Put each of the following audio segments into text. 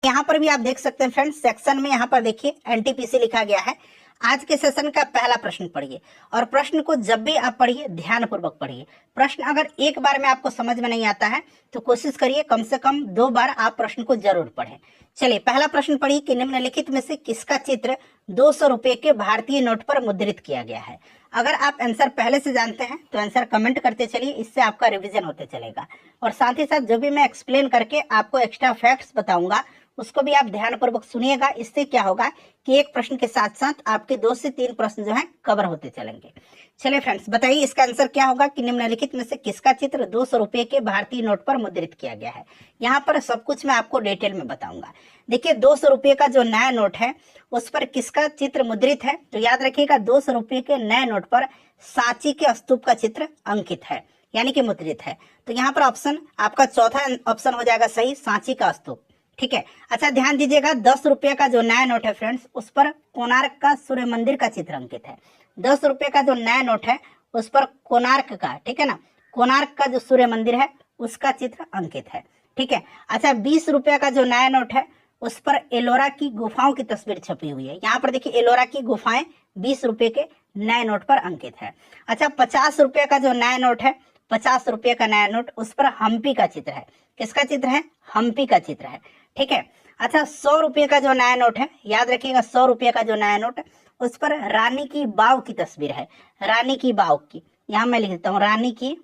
यहाँ पर भी आप देख सकते हैं फ्रेंड्स, सेक्शन में यहाँ पर देखिए एनटीपीसी लिखा गया है। आज के सेशन का पहला प्रश्न पढ़िए और प्रश्न को जब भी आप पढ़िए ध्यानपूर्वक पढ़िए। प्रश्न अगर एक बार में आपको समझ में नहीं आता है तो कोशिश करिए कम से कम 2 बार आप प्रश्न को जरूर पढ़ें। चलिए पहला प्रश्न पढ़िए कि निम्नलिखित में से किसका चित्र 200 रुपए के भारतीय नोट पर मुद्रित किया गया है। अगर आप आंसर पहले से जानते हैं तो आंसर कमेंट करते चलिए, इससे आपका रिवीजन होते चलेगा। और साथ ही साथ जो भी मैं एक्सप्लेन करके आपको एक्स्ट्रा फैक्ट्स बताऊंगा उसको भी आप ध्यानपूर्वक सुनिएगा। इससे क्या होगा कि एक प्रश्न के साथ साथ आपके 2 से 3 प्रश्न जो है कवर होते चलेंगे। चलिए फ्रेंड्स, बताइए इसका आंसर क्या होगा कि निम्नलिखित में से किसका चित्र 200 रुपए के भारतीय नोट पर मुद्रित किया गया है। यहाँ पर सब कुछ मैं आपको डिटेल में बताऊंगा। देखिए 200 रुपए का जो नया नोट है उस पर किसका चित्र मुद्रित है, तो याद रखिएगा 200 रुपए के नए नोट पर सांची के स्तूप का चित्र अंकित है, यानी कि मुद्रित है। तो यहाँ पर ऑप्शन आपका चौथा ऑप्शन हो जाएगा सही, सांची का स्तूप। ठीक है, अच्छा ध्यान दीजिएगा 10 रुपए का जो नया नोट है फ्रेंड्स उस पर कोणार्क का सूर्य मंदिर का चित्र अंकित है। 10 रुपए का जो नया नोट है उस पर कोणार्क का, ठीक है ना, कोणार्क का जो सूर्य मंदिर है उसका चित्र अंकित है। ठीक है, अच्छा 20 रुपए का जो नया नोट है उस पर एलोरा की गुफाओं की तस्वीर छपी हुई है। यहाँ पर देखिए एलोरा की गुफाएं 20 रुपए के नए नोट पर अंकित है। अच्छा 50 रुपए का जो नया नोट है, 50 रुपए का नया नोट उस पर हम्पी का चित्र है। किसका चित्र है? हम्पी का चित्र है। ठीक है, अच्छा 100 रुपए का जो नया नोट है, याद रखिएगा 100 रुपए का जो नया नोट है उस पर रानी की बाव की तस्वीर है। रानी की बाव की, यहाँ मैं लिख देता हूँ, रानी की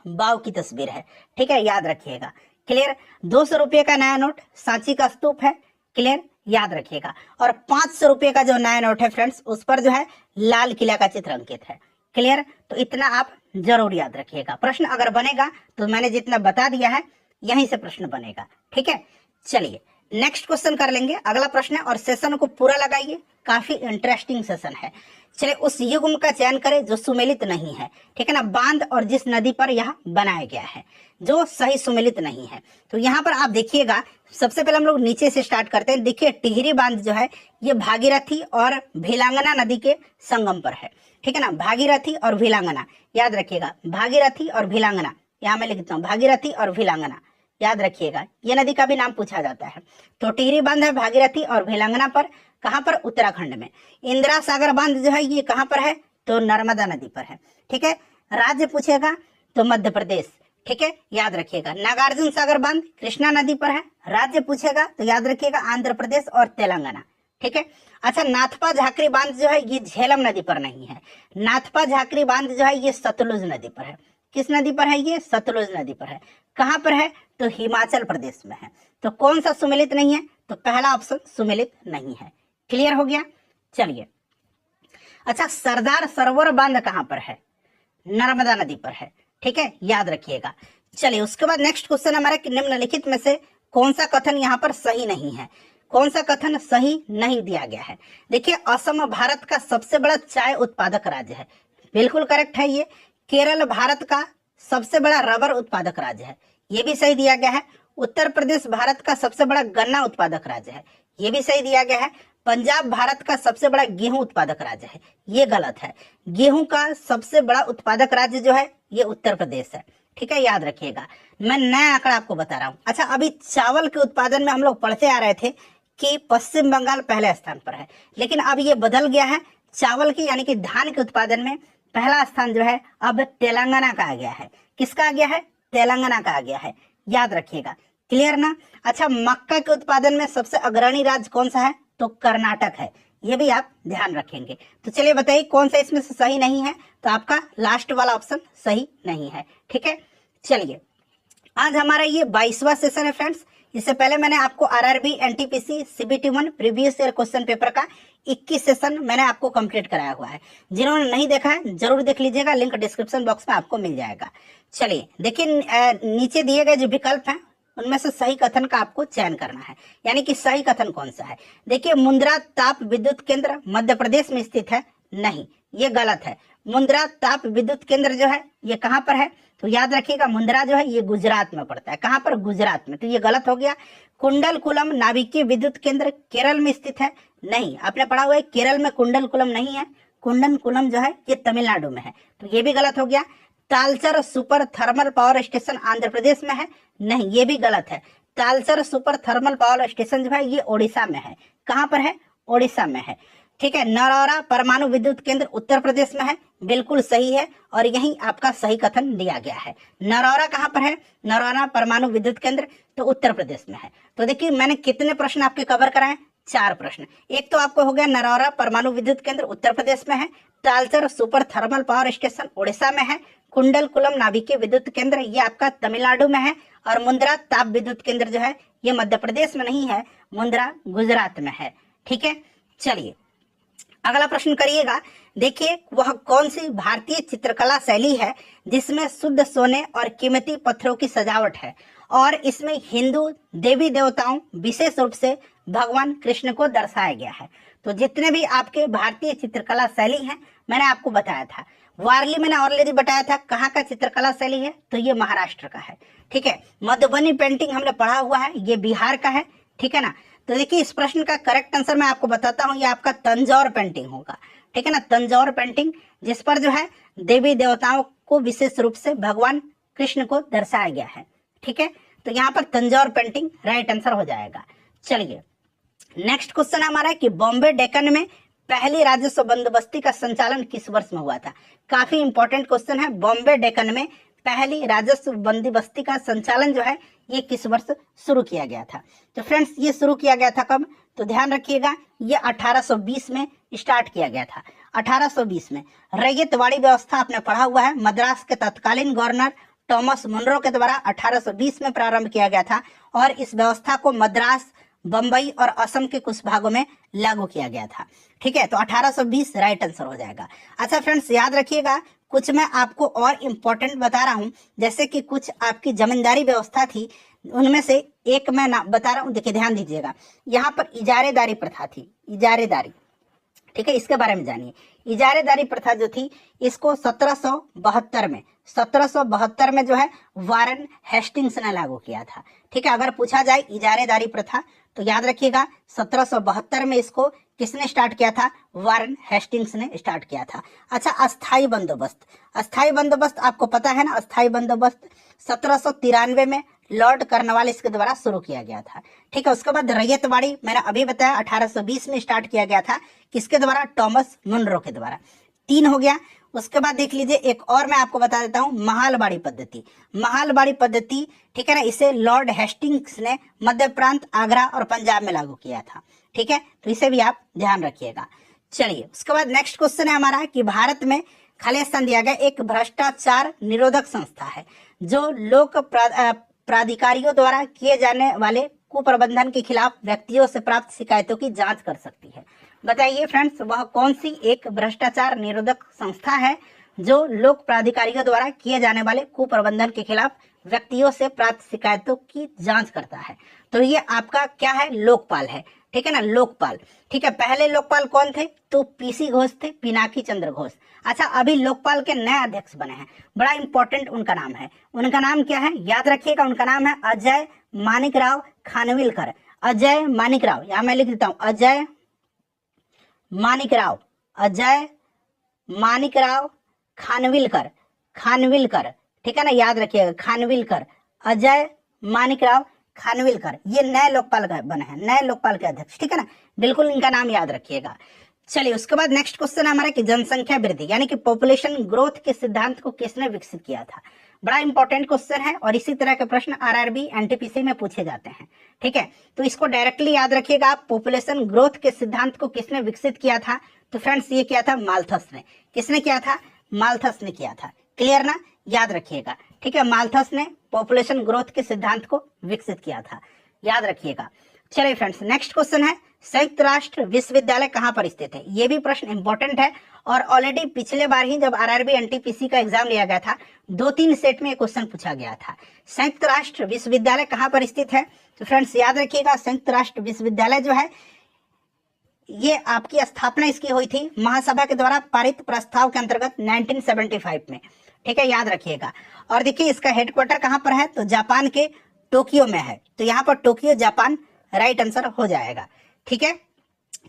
बाव की तस्वीर है। ठीक है, याद रखिएगा। क्लियर? 200 रुपए का नया नोट सांची का स्तूप है। क्लियर, याद रखिएगा। और 500 रुपए का जो नया नोट है फ्रेंड्स उस पर जो है लाल किला का चित्र अंकित है। क्लियर, तो इतना आप जरूर याद रखिएगा। प्रश्न अगर बनेगा तो मैंने जितना बता दिया है यहीं से प्रश्न बनेगा। ठीक है, चलिए नेक्स्ट क्वेश्चन कर लेंगे। अगला प्रश्न है और सेशन को पूरा लगाइए, काफी इंटरेस्टिंग सेशन है। चलिए उस युग्म का चयन करें जो सुमेलित नहीं है। ठीक है ना, बांध और जिस नदी पर यह बनाया गया है जो सही सुमेलित नहीं है। तो यहाँ पर आप देखिएगा, सबसे पहले हम लोग नीचे से स्टार्ट करते हैं। देखिए टिहरी बांध जो है ये भागीरथी और भिलांगना नदी के संगम पर है। ठीक है ना, भागीरथी और भिलांगना, याद रखिएगा भागीरथी और भिलांगना। यहाँ मैं लिखता हूँ भागीरथी और भिलांगना, याद रखिएगा। ये नदी का भी नाम पूछा जाता है। तो टिहरी बांध है भागीरथी और भिलांगना पर, कहां पर? उत्तराखंड में। इंदिरा सागर बांध जो है ये कहां पर है? तो नर्मदा नदी पर है। ठीक है, राज्य पूछेगा तो मध्य प्रदेश। ठीक है, याद रखिएगा। नागार्जुन सागर बांध कृष्णा नदी पर है। राज्य पूछेगा तो याद रखिएगा आंध्र प्रदेश और तेलंगाना। ठीक है, अच्छा नाथपा झाकरी बांध जो है ये झेलम नदी पर नहीं है। नाथपा झाकरी बांध जो है ये सतलुज नदी पर है। किस नदी पर है? ये सतलुज नदी पर है। कहां पर है? तो हिमाचल प्रदेश में है। तो कौन सा सुमेलित नहीं है? तो पहला ऑप्शन सुमेलित नहीं है। क्लियर हो गया? चलिए, अच्छा सरदार सरोवर बांध कहां पर है? नर्मदा नदी पर है। ठीक है, याद रखिएगा। चलिए उसके बाद नेक्स्ट क्वेश्चन हमारा कि निम्नलिखित में से कौन सा कथन यहाँ पर सही नहीं है? कौन सा कथन सही नहीं दिया गया है? देखिए असम भारत का सबसे बड़ा चाय उत्पादक राज्य है, बिल्कुल करेक्ट है ये। केरल भारत का सबसे बड़ा रबर उत्पादक राज्य है, ये भी सही दिया गया है। उत्तर प्रदेश भारत का सबसे बड़ा गन्ना उत्पादक राज्य है, ये भी सही दिया गया है। पंजाब भारत का सबसे बड़ा गेहूं उत्पादक राज्य है, ये गलत है। गेहूं का सबसे बड़ा उत्पादक राज्य जो है ये उत्तर प्रदेश है। ठीक है, याद रखिएगा। मैं नया आंकड़ा आपको बता रहा हूँ। अच्छा अभी चावल के उत्पादन में हम लोग पढ़ते आ रहे थे कि पश्चिम बंगाल पहले स्थान पर है, लेकिन अब ये बदल गया है। चावल की यानी कि धान के उत्पादन में पहला स्थान जो है अब तेलंगाना का आ गया है। किसका आ गया है? तेलंगाना का आ गया है, याद रखिएगा। क्लियर ना? अच्छा मक्का के उत्पादन में सबसे अग्रणी राज्य कौन सा है? तो कर्नाटक है, ये भी आप ध्यान रखेंगे। तो चलिए बताइए कौन सा इसमें से सही नहीं है? तो आपका लास्ट वाला ऑप्शन सही नहीं है। ठीक है, चलिए आज हमारा ये 22वां सेशन है फ्रेंड्स। इससे पहले मैंने आपको RRB, NTPC, CBT one previous year question paper का 21 सेशन मैंने आपको कंप्लीट कराया हुआ है। जिन्होंने नहीं देखा है जरूर देख लीजिएगा, लिंक डिस्क्रिप्शन बॉक्स में आपको मिल जाएगा। चलिए देखिए नीचे दिए गए जो विकल्प हैं उनमें से सही कथन का आपको चयन करना है, यानी कि सही कथन कौन सा है। देखिए मुंद्रा ताप विद्युत केंद्र मध्य प्रदेश में स्थित है, नहीं ये गलत है। मुंद्रा ताप विद्युत केंद्र जो है ये कहां पर है? तो याद रखिएगा मुंद्रा जो है ये गुजरात में पड़ता है। कहां पर? गुजरात में, तो ये गलत हो गया। कुंडलकुलम नाभिकीय विद्युत केंद्र केरल में स्थित है, नहीं आपने पढ़ा हुआ है केरल में कुंडलकुलम नहीं है। कुंडलकुलम जो है ये तमिलनाडु में है, तो ये भी गलत हो गया। Talcher super thermal power station Andhra Pradesh में है, नहीं ये भी गलत है। Talcher super thermal power station जो है ये ओडिशा में है। कहाँ पर है? ओडिशा में है। ठीक है। नरौरा परमाणु विद्युत केंद्र उत्तर प्रदेश में है, बिल्कुल सही है और यही आपका सही कथन दिया गया है। नरौरा कहाँ पर है? नरौरा परमाणु विद्युत केंद्र तो उत्तर प्रदेश में है। तो देखिए मैंने कितने प्रश्न आपके कवर कराए? 4 प्रश्न। एक तो आपको हो गया नरौरा परमाणु विद्युत केंद्र उत्तर प्रदेश में है, Talcher super thermal power station Odisha में है, कुंडलकुलम नाभिकीय विद्युत केंद्र ये आपका तमिलनाडु में है, और मुंद्रा ताप विद्युत केंद्र जो है ये मध्य प्रदेश में नहीं है, मुंद्रा गुजरात में है। ठीक है। चलिए अगला प्रश्न करिएगा। देखिए वह कौन सी भारतीय चित्रकला शैली है जिसमें शुद्ध सोने और कीमती पत्थरों की सजावट है और इसमें हिंदू देवी देवताओं विशेष रूप से भगवान कृष्ण को दर्शाया गया है। तो जितने भी आपके भारतीय चित्रकला शैली हैं मैंने आपको बताया था। वारली मैंने ऑलरेडी बताया था कहाँ का चित्रकला शैली है, तो ये महाराष्ट्र का है। ठीक है। मधुबनी पेंटिंग हमने पढ़ा हुआ है, ये बिहार का है। ठीक है ना। तो देखिए इस प्रश्न का करेक्ट आंसर मैं आपको बताता हूँ, ये आपका तंजौर पेंटिंग होगा। ठीक है ना, तंजौर पेंटिंग जिस पर जो है देवी देवताओं को विशेष रूप से भगवान कृष्ण को दर्शाया गया है। ठीक है। तो यहाँ पर तंजौर पेंटिंग राइट आंसर हो जाएगा। चलिए नेक्स्ट क्वेश्चन हमारा है कि बॉम्बे डेक्कन में पहली राजस्व बंदोबस्ती का संचालन किस वर्ष में हुआ था? काफी इंपॉर्टेंट क्वेश्चन है। बॉम्बे डेक्कन में पहली राजस्व बंदोबस्ती का संचालन जो है ये किस वर्ष शुरू किया गया था? तो फ्रेंड्स ये शुरू किया गया था कब? तो ध्यान रखिएगा ये 1820 में स्टार्ट किया गया था। 1820 में रैयतवाड़ी व्यवस्था आपने पढ़ा हुआ है, मद्रास के तत्कालीन गवर्नर थॉमस मुनरो के द्वारा 1820 में प्रारंभ किया गया था और इस व्यवस्था को मद्रास, बंबई और असम के कुछ भागों में लागू किया गया था। ठीक है। तो 1820 राइट आंसर हो जाएगा। अच्छा फ्रेंड्स याद रखिएगा कुछ मैं आपको और इम्पोर्टेंट बता रहा हूं, जैसे कि कुछ आपकी जमींदारी व्यवस्था थी उनमें से एक मैं बता रहा हूं। देखिए ध्यान दीजिएगा, यहाँ पर इजारेदारी प्रथा थी, इजारेदारी। ठीक है, इसके बारे में जानिए। इजारेदारी प्रथा जो थी इसको 1772 में जो है वारन हेस्टिंग्स ने लागू किया था। ठीक है। अगर पूछा जाए इजारेदारी प्रथा तो याद रखिएगा 1772 में इसको किसने स्टार्ट किया था? वारन हेस्टिंग्स ने स्टार्ट किया था। अच्छा अस्थाई बंदोबस्त, अस्थाई बंदोबस्त आपको पता है ना, अस्थाई बंदोबस्त 1793 में लॉर्ड कर्नवालिस के द्वारा शुरू किया गया था। ठीक है। उसके बाद रैयतवाड़ी मैंने अभी बताया 1820 में स्टार्ट किया गया था, किसके द्वारा? थॉमस मुनरो के द्वारा। 3 हो गया। उसके बाद देख लीजिए एक और मैं आपको बता देता हूं, महालबाड़ी पद्धति। महालबाड़ी पद्धति ठीक है ना, इसे लॉर्ड हेस्टिंग्स ने मध्य प्रांत, आगरा और पंजाब में लागू किया था। ठीक है। तो इसे भी आप ध्यान रखिएगा। चलिए उसके बाद नेक्स्ट क्वेश्चन है हमारा कि भारत में खाली स्थान दिया गया एक भ्रष्टाचार निरोधक संस्था है जो लोक प्राधिकारियों द्वारा किए जाने वाले कुप्रबंधन के खिलाफ व्यक्तियों से प्राप्त शिकायतों की जांच कर सकती है। बताइए फ्रेंड्स वह कौन सी एक भ्रष्टाचार निरोधक संस्था है जो लोक प्राधिकारियों द्वारा किए जाने वाले कुप्रबंधन के खिलाफ व्यक्तियों से प्राप्त शिकायतों की जांच करता है? तो ये आपका क्या है? लोकपाल है। ठीक है ना, लोकपाल। ठीक है। पहले लोकपाल कौन थे? तो पीसी घोष थे, पिनाकी चंद्र घोष। अच्छा अभी लोकपाल के नए अध्यक्ष बने हैं, बड़ा इंपॉर्टेंट उनका नाम है। उनका नाम क्या है? याद रखिएगा, उनका नाम है अजय मानिकराव खानविलकर। अजय मानिकराव, यहां मैं लिख देता हूं, अजय मानिकराव, अजय मानिकराव खानविलकर, खानविलकर। ठीक है ना, याद रखिएगा खानविलकर, अजय मानिकराव खानविलकर। ये नए लोकपाल बने हैं, नए लोकपाल के अध्यक्ष। ठीक है ना, बिल्कुल इनका नाम याद रखिएगा। चलिए उसके बाद नेक्स्ट क्वेश्चन हमारा कि जनसंख्या वृद्धि यानी कि पॉपुलेशन ग्रोथ के सिद्धांत को किसने विकसित किया था? बड़ा इंपॉर्टेंट क्वेश्चन है और इसी तरह के प्रश्न आरआरबी एनटीपीसी में पूछे जाते हैं। ठीक है। तो इसको डायरेक्टली याद रखिएगा आप, पॉपुलेशन ग्रोथ के सिद्धांत को किसने विकसित किया था? तो फ्रेंड्स ये किया था माल्थस ने। किसने किया था? माल्थस ने किया था। क्लियर ना, याद रखिएगा। ठीक है, माल्थस ने पॉपुलेशन ग्रोथ के सिद्धांत को विकसित किया था, याद रखिएगा। चलिए फ्रेंड्स नेक्स्ट क्वेश्चन है संयुक्त राष्ट्र विश्वविद्यालय कहां पर स्थित है? ये भी प्रश्न इंपॉर्टेंट है और ऑलरेडी पिछले बार ही जब आरआरबी एनटीपीसी का एग्जाम लिया गया था 2-3 सेट में क्वेश्चन पूछा गया था। संयुक्त राष्ट्र विश्वविद्यालय कहां पर स्थित है? तो फ्रेंड्स याद रखिएगा संयुक्त राष्ट्र विश्वविद्यालय जो है ये आपकी स्थापना इसकी हुई थी महासभा के द्वारा पारित प्रस्ताव के अंतर्गत 1975 में। ठीक है, याद रखिएगा। और देखिए इसका हेडक्वार्टर कहां पर है? तो जापान के टोक्यो में है। तो यहाँ पर टोक्यो जापान राइट आंसर हो जाएगा। ठीक है।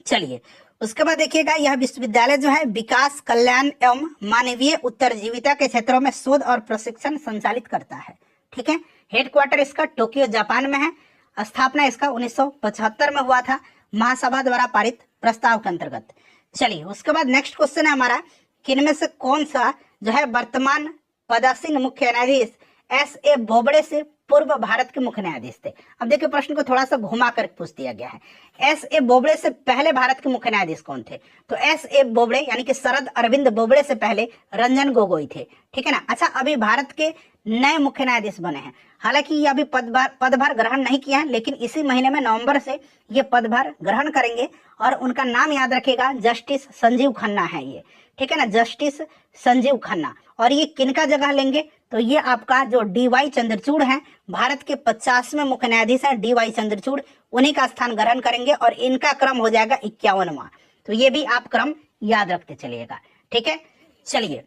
चलिए उसके बाद देखिएगा यह विश्वविद्यालय जो है विकास, कल्याण एवं मानवीय उत्तरजीविता के क्षेत्रों में शोध और प्रशिक्षण संचालित करता है। ठीक है, हेडक्वार्टर इसका टोक्यो जापान में है स्थापना इसका 1975 में हुआ था महासभा द्वारा पारित प्रस्ताव के अंतर्गत। चलिए उसके बाद नेक्स्ट क्वेश्चन है हमारा कि इनमें से कौन सा जो है वर्तमान पदासीन मुख्य न्यायाधीश S.A. बोबड़े से पूर्व भारत के मुख्य न्यायाधीश थे। अब देखिए प्रश्न को थोड़ा सा घुमा कर पूछ दिया गया है, S.A. बोबड़े से पहले भारत के मुख्य न्यायाधीश कौन थे? तो S.A. बोबड़े यानी कि शरद अरविंद बोबड़े से पहले रंजन गोगोई थे, ठीक है ना। अच्छा, अभी भारत के नए मुख्य न्यायाधीश बने हैं, हालांकि ये अभी पदभार ग्रहण नहीं किया है, लेकिन इसी महीने में नवंबर से ये पदभार ग्रहण करेंगे और उनका नाम याद रखिएगा, जस्टिस संजीव खन्ना है ये, ठीक है ना, जस्टिस संजीव खन्ना। और ये किनका जगह लेंगे? तो ये आपका जो D.Y. चंद्रचूड़ हैं, भारत के 50वें मुख्य न्यायाधीश हैं D.Y. चंद्रचूड़, उन्हीं का स्थान ग्रहण करेंगे और इनका क्रम हो जाएगा 51वां। तो ये भी आप क्रम याद रखते चलिएगा, ठीक है। चलिए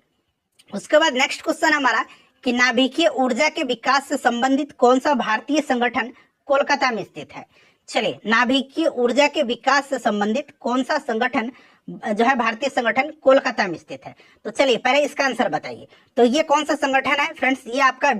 उसके बाद नेक्स्ट क्वेश्चन हमारा कि नाभिकीय ऊर्जा के विकास से संबंधित कौन सा भारतीय संगठन कोलकाता में स्थित है? चलिए, नाभिकीय ऊर्जा के विकास से संबंधित कौन सा संगठन जो है भारतीय संगठन कोलकाता में स्थित है? तो चलिए पहले इसका आंसर बताइए। तो ये कौन सा संगठन है फ्रेंड्स? ये आपका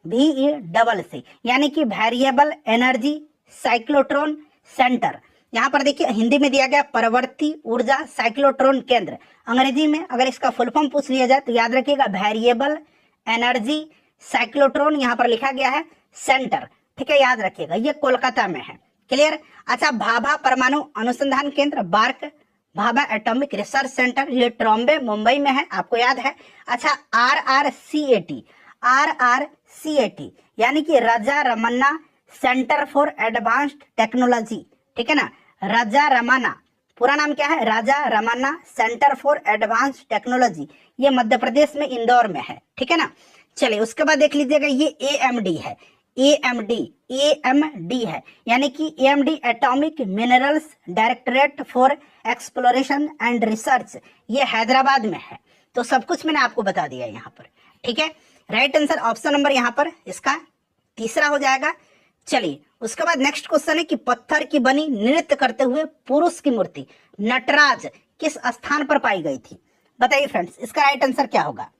VECC यानी कि वेरिएबल एनर्जी साइक्लोट्रॉन सेंटर। यहाँ पर देखिए हिंदी में दिया गया परवर्ती ऊर्जा साइक्लोट्रॉन केंद्र, अंग्रेजी में अगर इसका फुल फॉर्म पूछ लिया जाए तो याद रखिएगा वेरिएबल एनर्जी साइक्लोट्रॉन, यहाँ पर लिखा गया है सेंटर, ठीक है, याद रखिएगा ये कोलकाता में है। क्लियर? अच्छा, भाभा परमाणु अनुसंधान केंद्र BARC Bhabha Atomic Research Centre, ये ट्रॉम्बे मुंबई में है, आपको याद है। अच्छा, RRCAT यानी कि Raja Ramanna Centre for Advanced Technology, ठीक है ना, राजा रमन्ना, पूरा नाम क्या है? Raja Ramanna Centre for Advanced Technology, ये मध्य प्रदेश में इंदौर में है, ठीक है ना। चलिए उसके बाद देख लीजिएगा ये AMD है, AMD है यानी कि AMD atomic minerals directorate for exploration and research, ये हैदराबाद में है। तो सब कुछ मैंने आपको बता दिया यहाँ पर, ठीक है। राइट आंसर ऑप्शन नंबर यहाँ पर इसका तीसरा हो जाएगा। चलिए उसके बाद नेक्स्ट क्वेश्चन है कि पत्थर की बनी नृत्य करते हुए पुरुष की मूर्ति नटराज किस स्थान पर पाई गई थी? बताइए फ्रेंड्स, इसका राइट आंसर क्या होगा?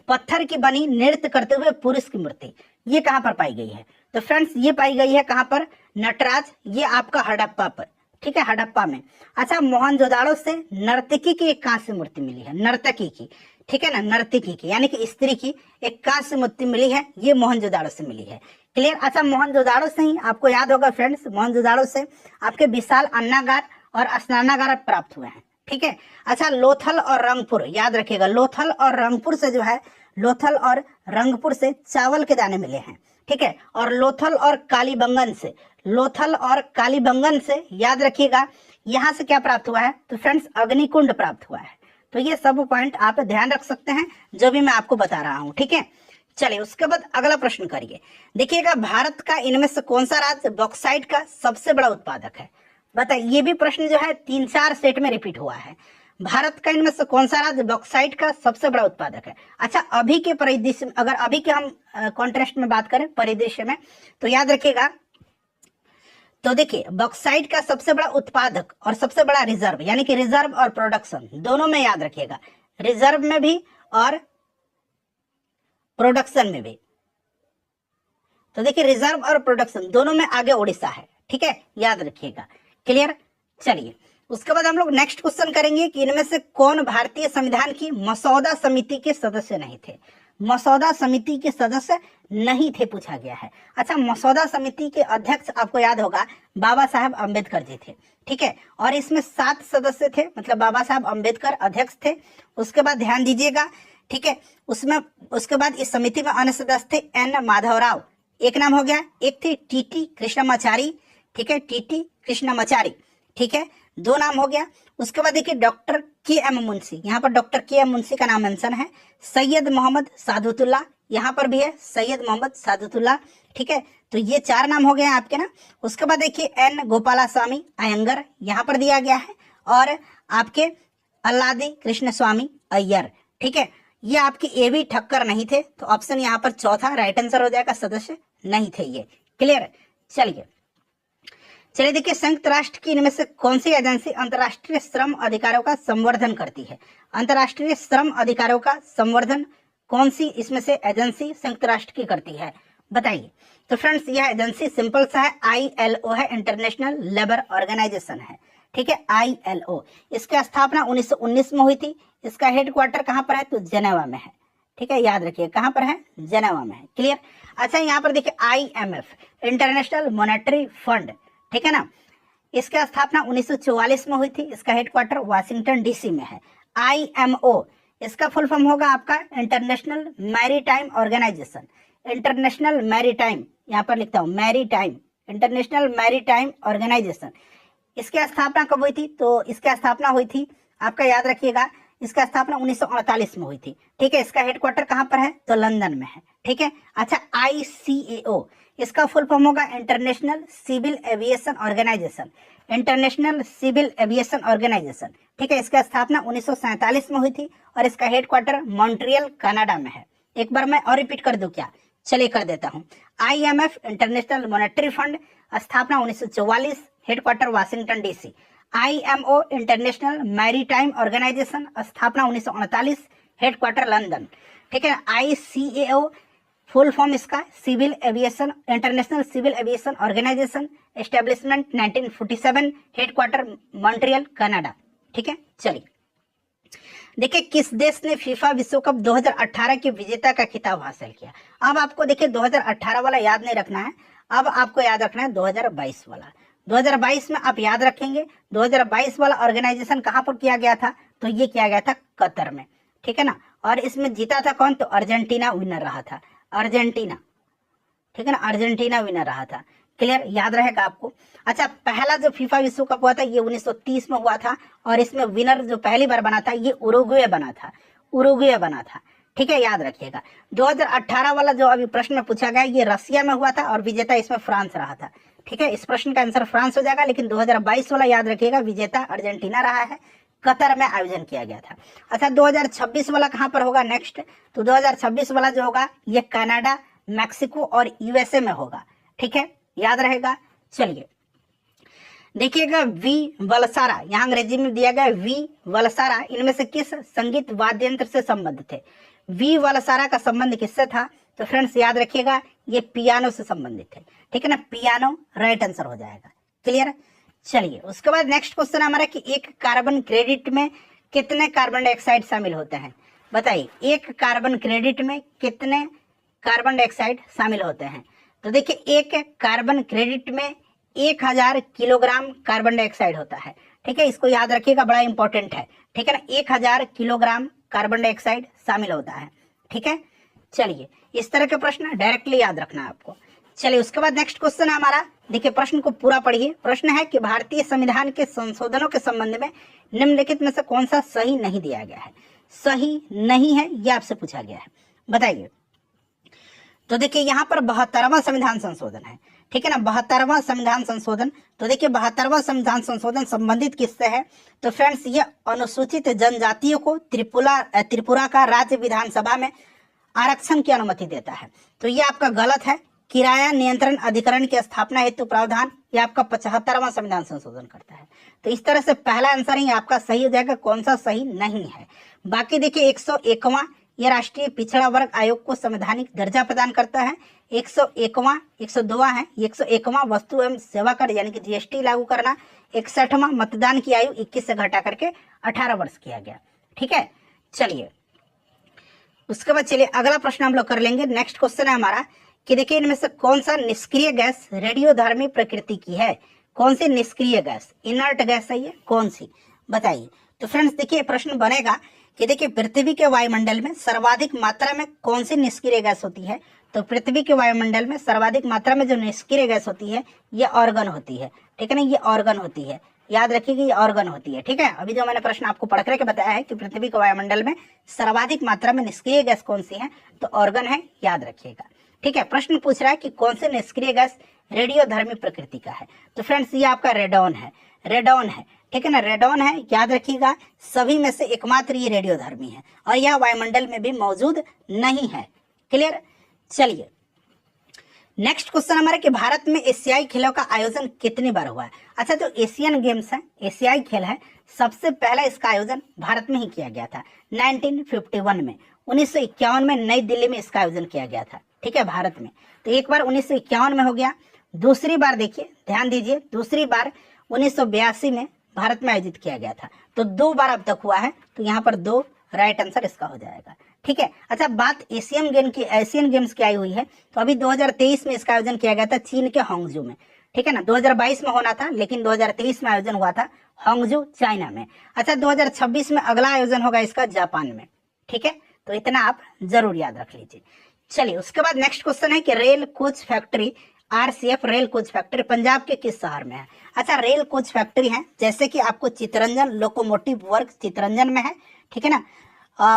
पत्थर की बनी नृत्य करते हुए पुरुष की मूर्ति ये कहां पर पाई गई है? तो फ्रेंड्स ये पाई गई है कहां पर? नटराज, ये आपका हड़प्पा पर, ठीक है, हड़प्पा में। अच्छा, मोहनजोदाड़ो से नर्तकी की एक कांस्य मूर्ति मिली है, नर्तकी की, ठीक है ना, नर्तकी की यानी कि स्त्री की एक कांस्य मूर्ति मिली है, ये मोहनजोदाड़ो से मिली है। क्लियर? अच्छा, मोहनजोदाड़ो से ही आपको याद होगा फ्रेंड्स, मोहनजोदाड़ो से आपके विशाल अन्नागार और स्नानागार प्राप्त हुए हैं, ठीक है। अच्छा, लोथल और रंगपुर याद रखिएगा, लोथल और रंगपुर से जो है, लोथल और रंगपुर से चावल के दाने मिले हैं, ठीक है। और लोथल और कालीबंगन से, लोथल और कालीबंगन से याद रखिएगा यहां से क्या प्राप्त हुआ है? तो फ्रेंड्स अग्निकुंड प्राप्त हुआ है। तो ये सब पॉइंट आप ध्यान रख सकते हैं जो भी मैं आपको बता रहा हूं, ठीक है। चलिए उसके बाद अगला प्रश्न करिए। देखिएगा, भारत का इनमें से कौन सा राज्य बॉक्साइट का सबसे बड़ा उत्पादक है? बताइए, ये भी प्रश्न जो है 3-4 सेट में रिपीट हुआ है। भारत का इनमें से कौन सा राज्य बॉक्साइट का सबसे बड़ा उत्पादक है? अच्छा, अभी के परिदृश्य, अगर अभी के हम कॉन्टेक्स्ट में बात करें, परिदृश्य में, तो याद रखिएगा, तो देखिए बॉक्साइट का सबसे बड़ा उत्पादक और सबसे बड़ा रिजर्व, यानी कि रिजर्व और प्रोडक्शन दोनों में याद रखिएगा, रिजर्व में भी और प्रोडक्शन में भी। तो देखिए रिजर्व और प्रोडक्शन दोनों में आगे उड़ीसा है, ठीक है, याद रखिएगा। क्लियर? चलिए उसके बाद हम लोग नेक्स्ट क्वेश्चन करेंगे कि इनमें से कौन भारतीय संविधान की मसौदा समिति के सदस्य नहीं थे? मसौदा समिति के सदस्य नहीं थे पूछा गया है। अच्छा, मसौदा समिति के अध्यक्ष आपको याद होगा बाबा साहब अम्बेडकर जी थे, ठीक है, और इसमें 7 सदस्य थे, मतलब बाबा साहब अम्बेडकर अध्यक्ष थे। उसके बाद ध्यान दीजिएगा, ठीक है, उसमें उसके बाद इस समिति में अन्य सदस्य थे N माधवराव, एक नाम हो गया, एक थे TT कृष्णमाचारी, ठीक है, TT कृष्णमाचारी, ठीक है, 2 नाम हो गया। उसके बाद देखिए डॉक्टर KM मुंशी, यहाँ पर डॉक्टर KM मुंशी का नाम मेंशन है। सैयद मोहम्मद सादुतुल्लाह, यहाँ पर भी है सैयद मोहम्मद सादुतुल्लाह, ठीक है, तो ये 4 नाम हो गए हैं आपके ना। उसके बाद देखिए N गोपालास्वामी अयंगर यहाँ पर दिया गया है, और आपके अल्लादी कृष्ण स्वामी अय्यर, ठीक है, ये आपके AB ठक्कर नहीं थे, तो ऑप्शन यहाँ पर चौथा राइट आंसर हो जाएगा, सदस्य नहीं थे ये। क्लियर? चलिए देखिए, संयुक्त राष्ट्र की इनमें से कौन सी एजेंसी अंतर्राष्ट्रीय श्रम अधिकारों का संवर्धन करती है? अंतर्राष्ट्रीय श्रम अधिकारों का संवर्धन कौन सी इसमें से एजेंसी संयुक्त राष्ट्र की करती है? बताइए। तो फ्रेंड्स यह एजेंसी सिंपल सा है, ILO है, इंटरनेशनल लेबर ऑर्गेनाइजेशन है, ठीक है, ILO। इसकी स्थापना 1919 में हुई थी। इसका हेडक्वार्टर कहाँ पर है? तो जेनेवा में है, ठीक है, याद रखिए कहाँ पर है? जेनेवा में है। क्लियर। अच्छा यहाँ पर देखिए IMF, इंटरनेशनल मॉनेटरी फंड, ठीक है ना, इसकी स्थापना 1944 में हुई थी। इसका हेडक्वार्टर वाशिंगटन DC में है। IMO, इसका फुल फॉर्म होगा आपका International maritime Organization, International Maritime, यहाँ पर लिखता हूँ मैरीटाइम, इंटरनेशनल मैरीटाइम ऑर्गेनाइजेशन। इसकी स्थापना कब हुई थी? तो इसकी स्थापना हुई थी आपका, याद रखिएगा, इसका स्थापना 1948 में हुई थी, ठीक है। इसका हेडक्वार्टर कहाँ पर है? तो लंदन में है, ठीक है। अच्छा ICAO, इसका फुल फॉर्म होगा International civil aviation Organization, International civil aviation Organization, ठीक है। इसका स्थापना 1947 में हुई थी और इसका हेडक्वार्टर मॉन्ट्रियल कनाडा में है। एक बार मैं और रिपीट कर दूं क्या? चलिए कर देता हूं। IMF, इंटरनेशनल मॉनेटरी फंड, स्थापना 1944, headquarter Washington DC। IMO, international maritime organisation, स्थापना 1939, हेडक्वार्टर लंदन, ठीक है। ICAO, फुल फॉर्म इसका civil aviation, international civil aviation organisation, establishment 1947, headquarter Montreal Canada, ठीक है। चलिए देखिए किस देश ने फीफा विश्व कप 2018 के विजेता का खिताब हासिल किया। अब आपको देखिए 2018 वाला याद नहीं रखना है, अब आपको याद रखना है 2022 वाला। 2022 में आप याद रखेंगे 2022 वाला ऑर्गेनाइजेशन कहां पर किया गया था? तो ये किया गया था कतर में, ठीक है ना। और इसमें जीता था कौन? तो अर्जेंटीना विनर रहा था, अर्जेंटीना, ठीक है ना, अर्जेंटीना विनर रहा था। क्लियर, याद रहेगा आपको। अच्छा पहला जो फीफा विश्व कप हुआ था ये 1930 में हुआ था और इसमें विनर जो पहली बार बना था ये उरुग्वे बना था, उरुग्वे बना था, ठीक है, याद रखिएगा। 2018 वाला जो अभी प्रश्न में पूछा गया ये रसिया में हुआ था और विजेता इसमें फ्रांस रहा था, ठीक है। इस प्रश्न का आंसर फ्रांस हो जाएगा, लेकिन 2022 वाला याद रखिएगा विजेता अर्जेंटीना रहा है, कतर में आयोजन किया गया था। अच्छा 2026 वाला कहां पर होगा नेक्स्ट? तो 2026 वाला जो होगा ये कनाडा, मैक्सिको और USA में होगा, ठीक है, याद रहेगा। चलिए देखिएगा वी वलसारा, यहाँ अंग्रेजी में दिया गया वी वलसारा, इनमें से किस संगीत वाद्य यंत्र से संबंध थे? वी वलसारा का संबंध किससे था? तो फ्रेंड्स याद रखिएगा ये पियानो से संबंधित है, ठीक है ना, पियानो राइट आंसर हो जाएगा। क्लियर। चलिए उसके बाद नेक्स्ट क्वेश्चन हमारा कि एक कार्बन क्रेडिट में कितने कार्बन डाइऑक्साइड शामिल होते हैं? बताइए एक कार्बन क्रेडिट में कितने कार्बन डाइऑक्साइड शामिल होते हैं? तो देखिए एक कार्बन क्रेडिट में 1000 किलोग्राम कार्बन डाइऑक्साइड होता है, ठीक है, इसको याद रखिएगा, बड़ा इंपॉर्टेंट है, ठीक है ना, 1000 किलोग्राम कार्बन डाइऑक्साइड शामिल होता है, ठीक है। चलिए इस तरह के प्रश्न डायरेक्टली याद रखना है आपको। चलिए उसके बाद नेक्स्ट क्वेश्चन है हमारा, देखिए प्रश्न को पूरा पढ़िए। प्रश्न है कि भारतीय संविधान के संशोधनों के संबंध में निम्नलिखित में से कौन सा सही नहीं दिया गया है? सही नहीं है ये आपसे पूछा गया है, बताइए। तो देखिए यहाँ पर 72वां संविधान संशोधन है, ठीक है ना, 72वां संविधान संशोधन। तो देखिए 72वां संविधान संशोधन संबंधित किससे है? तो फ्रेंड्स ये अनुसूचित जनजातियों को त्रिपुरा का राज्य विधानसभा में आरक्षण की अनुमति देता है। तो ये आपका गलत है। किराया नियंत्रण अधिकरण की स्थापना हेतु प्रावधान ये आपका 75वां संविधान संशोधन करता है। तो इस तरह से पहला आंसर ही आपका सही हो जाएगा, कौन सा सही नहीं है। बाकी देखिए 101वां ये राष्ट्रीय पिछड़ा वर्ग आयोग को संवैधानिक दर्जा प्रदान करता है। 101वां 102वां है, 101वां वस्तु एवं सेवा कर यानी कि GST लागू करना। 61वां मतदान की आयु 21 से घटा करके 18 वर्ष किया गया, ठीक है। चलिए उसके बाद चलिए अगला प्रश्न हम लोग कर लेंगे। नेक्स्ट क्वेश्चन है हमारा कि देखिए इनमें से कौन सा निष्क्रिय गैस रेडियोधर्मी प्रकृति की है? कौन सी निष्क्रिय गैस, इनर्ट गैस है ये, कौन सी? बताइए। तो फ्रेंड्स देखिए प्रश्न बनेगा कि देखिए पृथ्वी के वायुमंडल में सर्वाधिक मात्रा में कौन सी निष्क्रिय गैस होती है? तो पृथ्वी के वायुमंडल में सर्वाधिक मात्रा में जो निष्क्रिय गैस होती है ये ऑर्गन होती है, ठीक है ना, ये ऑर्गन होती है, याद रखिएगा ये ऑर्गन होती है, ठीक है। अभी जो मैंने प्रश्न आपको पढ़ करके बताया है कि पृथ्वी के वायुमंडल में सर्वाधिक मात्रा में निष्क्रिय गैस कौन सी है, तो ऑर्गन है, याद रखिएगा, ठीक है। प्रश्न पूछ रहा है कि कौन से निष्क्रिय गैस रेडियोधर्मी प्रकृति का है? तो फ्रेंड्स ये आपका रेडॉन है, रेडॉन है, ठीक है ना, रेडॉन है, याद रखिएगा। सभी में से एकमात्र ये रेडियोधर्मी है और यह वायुमंडल में भी मौजूद नहीं है। क्लियर। चलिए नेक्स्ट क्वेश्चन हमारा कि भारत में एशियाई खेलों का आयोजन कितनी बार हुआ है? अच्छा जो एशियन गेम्स है, एशियाई खेल है, सबसे पहला इसका आयोजन भारत में ही किया गया था 1951 में। 1951 में नई दिल्ली में इसका आयोजन किया गया था, ठीक है, भारत में। तो एक बार 1951 में हो गया, दूसरी बार देखिए, ध्यान दीजिए, दूसरी बार 1982 में भारत में आयोजित किया गया था। तो 2 बार अब तक हुआ है, तो यहाँ पर 2 राइट आंसर इसका हो जाएगा, ठीक है। अच्छा, बात एशियन गेम्स की आई हुई है, तो अभी 2023 में इसका आयोजन किया गया था चीन के हांगझू में, ठीक है ना। 2022 में होना था, लेकिन 2023 में आयोजन हुआ था हांगझू, चाइना में। अच्छा, 2026 में अगला आयोजन होगा इसका जापान में, ठीक है। तो इतना आप जरूर याद रख लीजिए। चलिए, उसके बाद नेक्स्ट क्वेश्चन है कि rail coach factory, RCF rail coach factory Punjab के किस शहर में है। अच्छा, रेल कोच फैक्ट्री है, जैसे कि आपको चितरंजन लोकोमोटिव वर्क चितरंजन में है, ठीक है ना,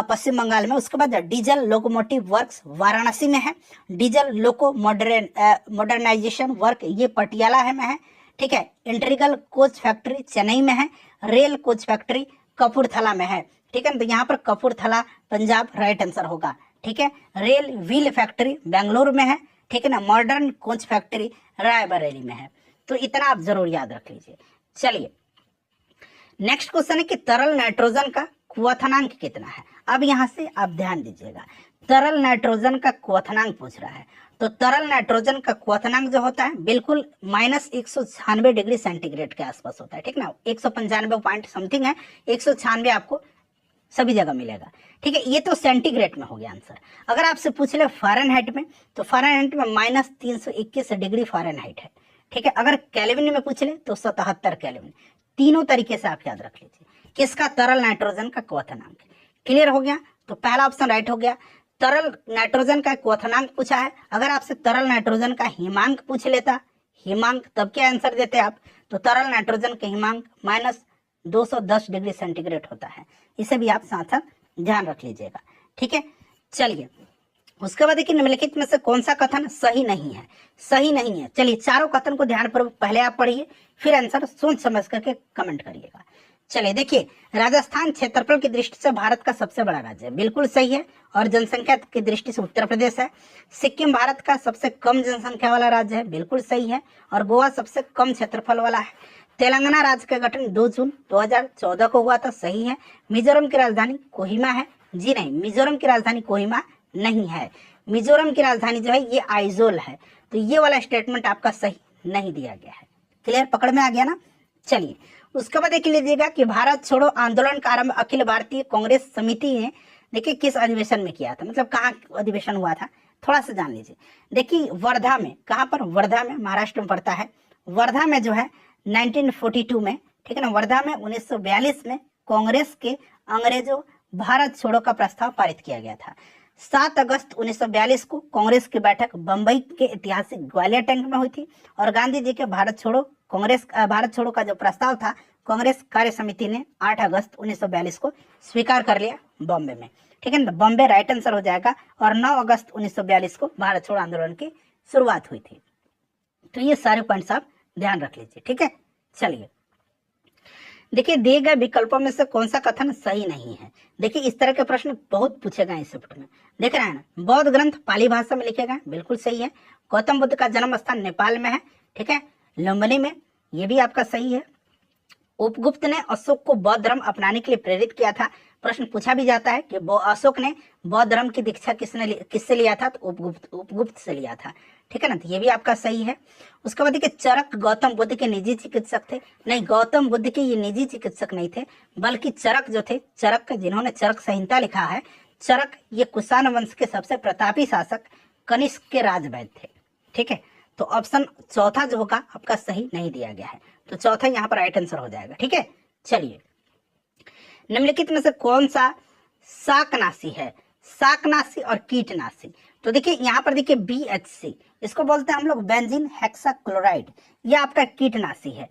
पश्चिम बंगाल में। उसके बाद डीजल लोकोमोटिव वर्क्स वाराणसी में है, डीजल लोको मॉडर्नाइजेशन वर्क ये पटियाला है में है, ठीक है। इंटीग्रल कोच फैक्ट्री चेन्नई में है, रेल कोच फैक्ट्री कपूरथला में है, ठीक है। तो यहाँ पर कपूरथला पंजाब राइट आंसर होगा, ठीक है। रेल व्हील फैक्ट्री बेंगलुरु में है, ठीक है ना। मॉडर्न कोच फैक्ट्री रायबरेली में है। तो इतना आप जरूर याद रख लीजिए। चलिए, नेक्स्ट क्वेश्चन है कि तरल नाइट्रोजन का क्वथनांक कितना है। अब यहाँ से आप ध्यान दीजिएगा, तरल नाइट्रोजन का क्वथनांक पूछ रहा है। तो तरल नाइट्रोजन का क्वथनांक जो होता है बिल्कुल -196 डिग्री सेंटीग्रेड के आसपास होता है, ठीक ना। 195 पॉइंट समथिंग है, 196 आपको सभी जगह मिलेगा, ठीक है। ये तो सेंटीग्रेड में हो गया आंसर। अगर आपसे पूछ ले फ़ारेनहाइट में, तो फ़ारेनहाइट में -321 डिग्री फ़ारेनहाइट है, ठीक है। अगर केल्विन में पूछ ले तो 77 केल्विन। तीनों तरीके से आप याद रख लीजिए किसका तरल नाइट्रोजन का क्वथनांक। क्लियर हो गया, तो पहला ऑप्शन राइट हो गया। तरल नाइट्रोजन का क्वथनांक पूछा है, अगर आपसे तरल नाइट्रोजन का हिमांक पूछ लेता, हिमांक, तब क्या आंसर देते आप। तो तरल नाइट्रोजन का हिमांक -210 डिग्री सेंटीग्रेड होता है। इसे भी आप साथ साथ ध्यान रख लीजिएगा, ठीक है। चलिए, उसके बाद देखिए, निम्नलिखित में से कौन सा कथन सही नहीं है। सही नहीं है, चलिए चारों कथन को ध्यानपूर्वक पहले आप पढ़िए, फिर आंसर सोच समझ करके कमेंट करिएगा। चलिए देखिए, राजस्थान क्षेत्रफल की दृष्टि से भारत का सबसे बड़ा राज्य है, बिल्कुल सही है। और जनसंख्या की दृष्टि से उत्तर प्रदेश है। सिक्किम भारत का सबसे कम जनसंख्या वाला राज्य है, बिल्कुल सही है। और गोवा सबसे कम क्षेत्रफल वाला है। तेलंगाना राज्य का गठन 2 जून 2014 को हुआ था, सही है। मिजोरम की राजधानी कोहिमा है, जी नहीं, मिजोरम की राजधानी कोहिमा नहीं है। मिजोरम की राजधानी जो है ये आइजोल है। तो ये वाला स्टेटमेंट आपका सही नहीं दिया गया है। क्लियर, पकड़ में आ गया ना। चलिए, उसके बाद देख लीजिएगा कि भारत छोड़ो आंदोलन का आरंभ अखिल भारतीय कांग्रेस समिति ने देखिए किस अधिवेशन में किया था, मतलब कहाँ अधिवेशन हुआ था, थोड़ा सा जान लीजिए। देखिए वर्धा में, कहाँ पर, वर्धा में, महाराष्ट्र में पड़ता है। वर्धा में जो है 1942 में, ठीक है ना, वर्धा में 1942 में कांग्रेस के अंग्रेजों भारत छोड़ो का प्रस्ताव पारित किया गया था। 7 अगस्त 1942 को कांग्रेस की बैठक बंबई के ऐतिहासिक ग्वालियर टैंक में हुई थी। और गांधी जी के भारत छोड़ो का जो प्रस्ताव था, कांग्रेस कार्य समिति ने 8 अगस्त 1942 को स्वीकार कर लिया बॉम्बे में, ठीक है ना। बॉम्बे राइट आंसर हो जाएगा। और 9 अगस्त 1942 को भारत छोड़ो आंदोलन की शुरुआत हुई थी। तो ये सारे पॉइंट्स आप ध्यान रख लीजिए, ठीक है। चलिए देखिए, दिए गए विकल्पों में से कौन सा कथन सही नहीं है। देखिए, इस तरह के प्रश्न बहुत पूछे गए इस शिफ्ट में, देख रहे हैं ना। बौद्ध ग्रंथ पाली भाषा में लिखे गए, बिल्कुल सही है। गौतम बुद्ध का जन्म स्थान नेपाल में है, ठीक है, लुम्बिनी में, ये भी आपका सही है। उपगुप्त ने अशोक को बौद्ध धर्म अपनाने के लिए प्रेरित किया था। प्रश्न पूछा भी जाता है कि अशोक ने बौद्ध धर्म की दीक्षा किससे लिया था, तो उपगुप्त से लिया था, ठीक है ना। तो ये भी आपका सही है। उसके बाद देखिए, चरक गौतम बुद्ध के निजी चिकित्सक थे। नहीं, गौतम बुद्ध के ये निजी चिकित्सक नहीं थे, बल्कि चरक जो थे, चरक जिन्होंने चरक संहिता लिखा है, चरक ये कुषाण वंश के सबसे प्रतापी शासक कनिष्क के राजवैद्य थे, ठीक है। तो ऑप्शन चौथा जो होगा आपका सही नहीं दिया गया है, तो चौथा यहाँ पर राइट आंसर हो जाएगा, ठीक है। चलिए, निम्नलिखित में से कौन सा शाकनाशी है, शाकनाशी और कीटनाशी। तो देखिए यहाँ पर देखिए BHC, इसको बोलते हैं हम लोग बेंजीन हेक्साक्लोराइड, ये आपका कीटनाशी है।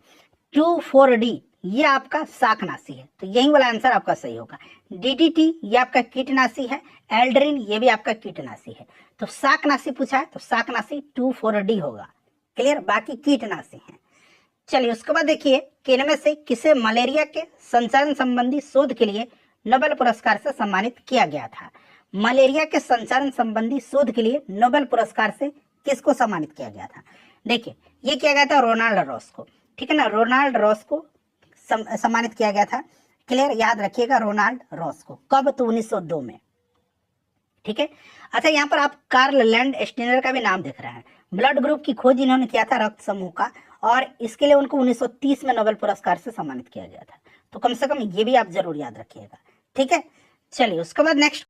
2,4-D ये आपका शाकनाशी है, तो यही वाला आंसर आपका सही होगा। DDT ये आपका कीटनाशी है। एल्ड्रिन ये भी आपका कीटनाशी है। तो शाकनाशी पूछा है, तो शाकनाशी 2,4-D होगा। क्लियर, बाकी कीटनाशी है। चलिए, उसके बाद देखिए कि इनमें से किसे मलेरिया के संचारण संबंधी शोध के लिए नोबेल पुरस्कार से सम्मानित किया गया था। मलेरिया के संचारण संबंधी शोध के लिए नोबेल पुरस्कार से किसको सम्मानित किया गया था। देखिए, ये किया गया था रोनाल्ड रॉस को, ठीक है ना, रोनाल्ड रॉस को सम्मानित किया गया था। क्लियर, याद रखिएगा, रोनाल्ड रॉस को। कब, तो 1902 में, ठीक है। अच्छा, यहाँ पर आप कार्ल लैंड स्टीनर का भी नाम देख रहे हैं। ब्लड ग्रुप की खोज इन्होंने किया था, रक्त समूह का, और इसके लिए उनको 1930 में नोबेल पुरस्कार से सम्मानित किया गया था। तो कम से कम ये भी आप जरूर याद रखिएगा, ठीक है। चलिए उसके बाद नेक्स्ट